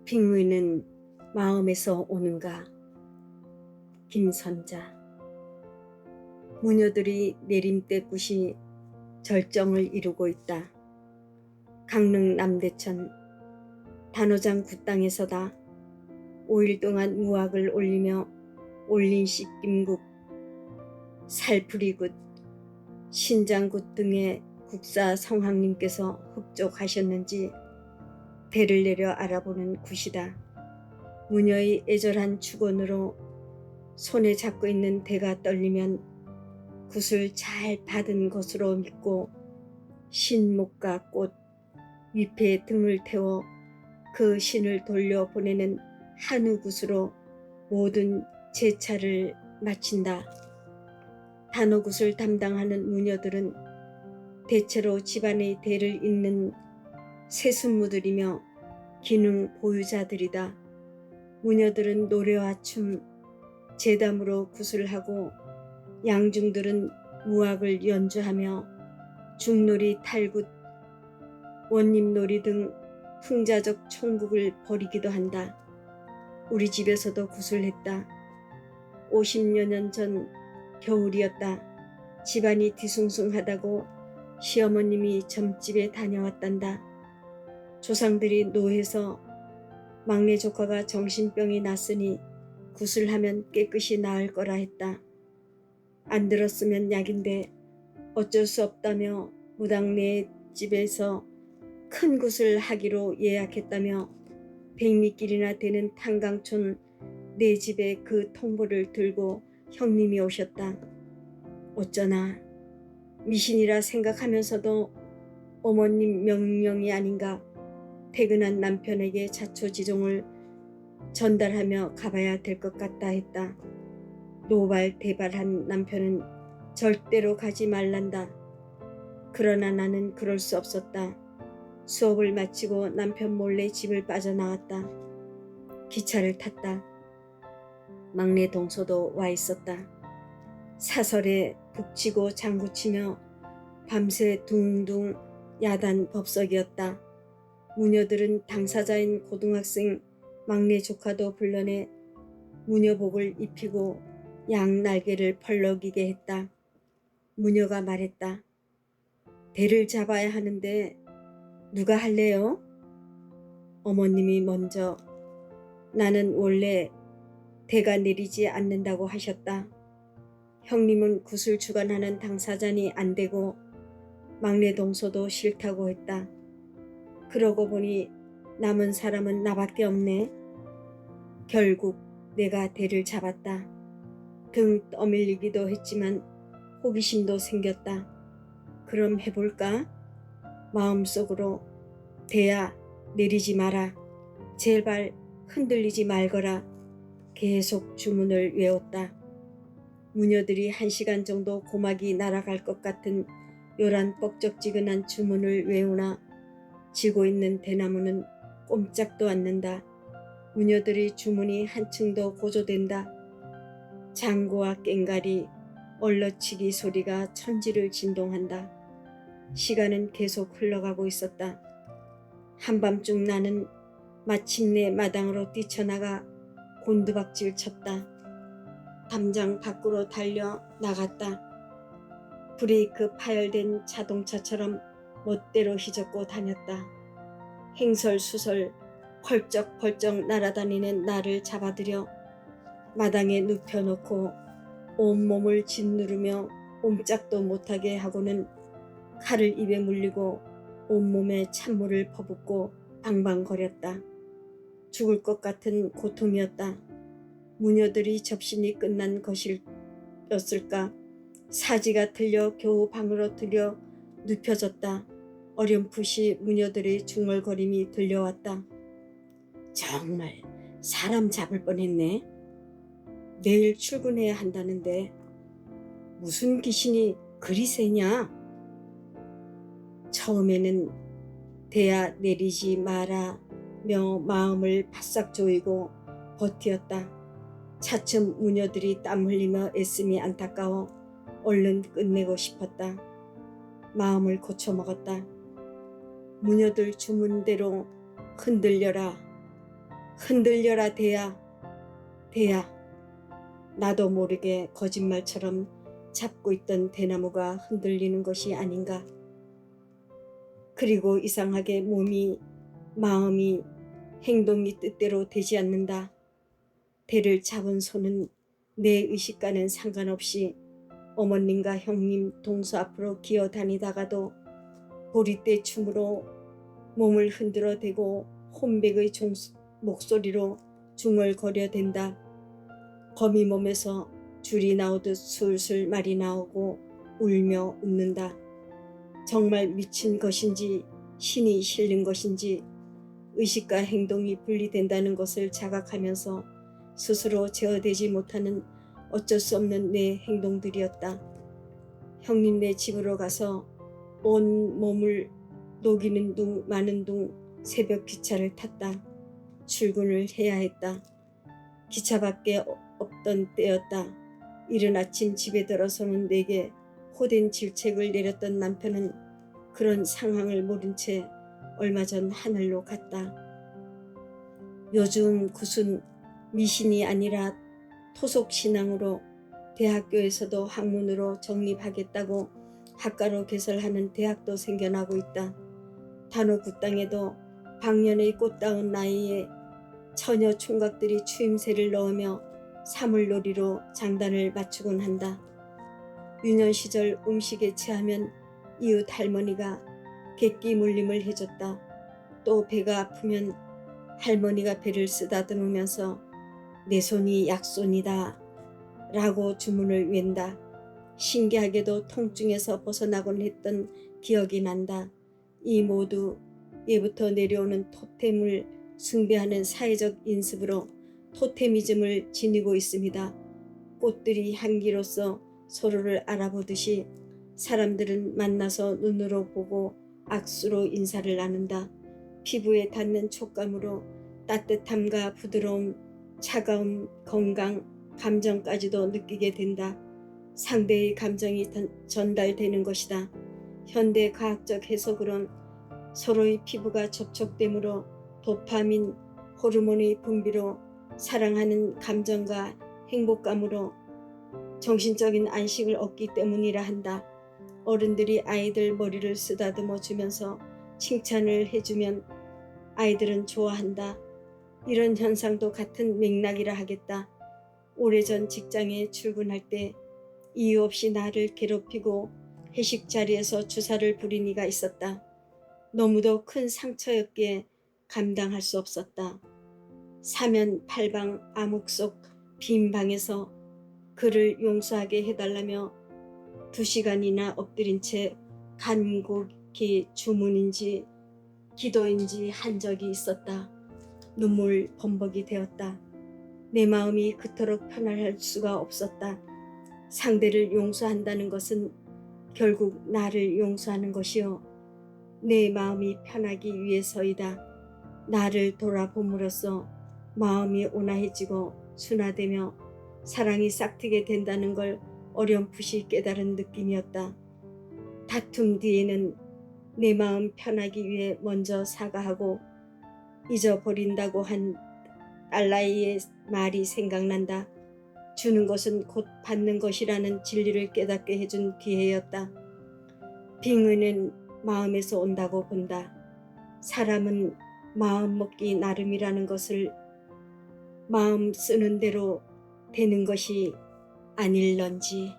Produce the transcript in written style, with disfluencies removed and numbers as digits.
빅위는 마음에서 오는가. 김선자. 무녀들이 내림대굿이 절정을 이루고 있다. 강릉 남대천 단호장 굿땅에서다. 5일 동안 무학을 올리며 올린 씻김국, 살풀이굿, 신장굿 등의 국사 성황님께서 흡족하셨는지 대를 내려 알아보는 굿이다. 무녀의 애절한 축원으로 손에 잡고 있는 대가 떨리면 굿을 잘 받은 것으로 믿고 신목과 꽃, 위패에 등을 태워 그 신을 돌려보내는 한우 굿으로 모든 제차를 마친다. 단호굿을 담당하는 무녀들은 대체로 집안의 대를 잇는 세순무들이며 기능 보유자들이다. 무녀들은 노래와 춤, 제담으로 굿을 하고 양중들은 무악을 연주하며 중놀이, 탈굿, 원님놀이 등 풍자적 총국을 벌이기도 한다. 우리 집에서도 굿을 했다. 50여 년 전 겨울이었다. 집안이 뒤숭숭하다고 시어머님이 점집에 다녀왔단다. 조상들이 노해서 막내 조카가 정신병이 났으니 굿을 하면 깨끗이 나을 거라 했다. 안 들었으면 약인데 어쩔 수 없다며 무당네 집에서 큰 굿을 하기로 예약했다며 100리길이나 되는 탄강촌 내 집에 그 통보를 들고 형님이 오셨다. 어쩌나 미신이라 생각하면서도 어머님 명령이 아닌가. 퇴근한 남편에게 자초지종을 전달하며 가봐야 될 것 같다 했다. 노발대발한 남편은 절대로 가지 말란다. 그러나 나는 그럴 수 없었다. 수업을 마치고 남편 몰래 집을 빠져나왔다. 기차를 탔다. 막내 동서도 와 있었다. 사설에 북치고 장구치며 밤새 둥둥 야단 법석이었다. 무녀들은 당사자인 고등학생 막내 조카도 불러내 무녀복을 입히고 양 날개를 펄럭이게 했다. 무녀가 말했다. 대를 잡아야 하는데 누가 할래요? 어머님이 먼저. 나는 원래 대가 내리지 않는다고 하셨다. 형님은 굿을 주관하는 당사자니 안 되고 막내 동서도 싫다고 했다. 그러고 보니 남은 사람은 나밖에 없네. 결국 내가 대를 잡았다. 등 떠밀리기도 했지만 호기심도 생겼다. 그럼 해볼까? 마음속으로 대야 내리지 마라. 제발 흔들리지 말거라. 계속 주문을 외웠다. 무녀들이 1시간 정도 고막이 날아갈 것 같은 요란 뻑적지근한 주문을 외우나 지고 있는 대나무는 꼼짝도 않는다. 무녀들의 주문이 한층 더 고조된다. 장구와 꽹가리, 얼러치기 소리가 천지를 진동한다. 시간은 계속 흘러가고 있었다. 한밤중 나는 마침내 마당으로 뛰쳐나가 곤두박질 쳤다. 담장 밖으로 달려 나갔다. 브레이크 파열된 자동차처럼 멋대로 휘젓고 다녔다. 행설수설 펄쩍펄쩍 날아다니는 나를 잡아들여 마당에 눕혀놓고 온몸을 짓누르며 옴짝도 못하게 하고는 칼을 입에 물리고 온몸에 찬물을 퍼붓고 방방거렸다. 죽을 것 같은 고통이었다. 무녀들이 접신이 끝난 것이었을까. 사지가 틀려 겨우 방으로 들여 눕혀졌다. 어렴풋이 무녀들의 중얼거림이 들려왔다. 정말 사람 잡을 뻔했네. 내일 출근해야 한다는데 무슨 귀신이 그리 세냐? 처음에는 대야 내리지 마라며 마음을 바싹 조이고 버티었다. 차츰 무녀들이 땀 흘리며 애씀이 안타까워 얼른 끝내고 싶었다. 마음을 고쳐먹었다. 무녀들 주문대로 흔들려라. 흔들려라 대야, 대야. 나도 모르게 거짓말처럼 잡고 있던 대나무가 흔들리는 것이 아닌가. 그리고 이상하게 몸이, 마음이, 행동이 뜻대로 되지 않는다. 대를 잡은 손은 내 의식과는 상관없이 어머님과 형님 동서 앞으로 기어 다니다가도 보리떼 춤으로 몸을 흔들어 대고 혼백의 목소리로 중얼거려댄다. 거미 몸에서 줄이 나오듯 술술 말이 나오고 울며 웃는다. 정말 미친 것인지 신이 실린 것인지 의식과 행동이 분리된다는 것을 자각하면서 스스로 제어되지 못하는 어쩔 수 없는 내 행동들이었다. 형님네 집으로 가서 온 몸을 녹이는 둥 마는 둥 새벽 기차를 탔다. 출근을 해야 했다. 기차밖에 없던 때였다. 이른 아침 집에 들어서는 내게 호된 질책을 내렸던 남편은 그런 상황을 모른 채 얼마 전 하늘로 갔다. 요즘 구순 미신이 아니라 토속신앙으로 대학교에서도 학문으로 정립하겠다고 학과로 개설하는 대학도 생겨나고 있다. 단오구 땅에도 방년의 꽃다운 나이에 처녀 총각들이 추임새를 넣으며 사물놀이로 장단을 맞추곤 한다. 유년 시절 음식에 체하면 이웃 할머니가 객기 물림을 해줬다. 또 배가 아프면 할머니가 배를 쓰다듬으면서 내 손이 약손이다 라고 주문을 외운다. 신기하게도 통증에서 벗어나곤 했던 기억이 난다. 이 모두 예부터 내려오는 토템을 숭배하는 사회적 인습으로 토테미즘을 지니고 있습니다. 꽃들이 향기로서 서로를 알아보듯이 사람들은 만나서 눈으로 보고 악수로 인사를 나눈다. 피부에 닿는 촉감으로 따뜻함과 부드러움, 차가움, 건강, 감정까지도 느끼게 된다. 상대의 감정이 전달되는 것이다. 현대 과학적 해석으론 서로의 피부가 접촉되므로 도파민, 호르몬의 분비로 사랑하는 감정과 행복감으로 정신적인 안식을 얻기 때문이라 한다. 어른들이 아이들 머리를 쓰다듬어 주면서 칭찬을 해주면 아이들은 좋아한다. 이런 현상도 같은 맥락이라 하겠다. 오래전 직장에 출근할 때 이유 없이 나를 괴롭히고 회식 자리에서 주사를 부린 이가 있었다. 너무도 큰 상처였기에 감당할 수 없었다. 사면 팔방 암흑 속 빈 방에서 그를 용서하게 해달라며 2시간이나 엎드린 채 간곡히 주문인지 기도인지 한 적이 있었다. 눈물 범벅이 되었다. 내 마음이 그토록 편안할 수가 없었다. 상대를 용서한다는 것은 결국 나를 용서하는 것이요. 내 마음이 편하기 위해서이다. 나를 돌아봄으로써 마음이 온화해지고 순화되며 사랑이 싹트게 된다는 걸 어렴풋이 깨달은 느낌이었다. 다툼 뒤에는 내 마음 편하기 위해 먼저 사과하고 잊어버린다고 한 달라이의 말이 생각난다. 주는 것은 곧 받는 것이라는 진리를 깨닫게 해준 기회였다. 빙의는 마음에서 온다고 본다. 사람은 마음 먹기 나름이라는 것을 마음 쓰는 대로 되는 것이 아닐런지.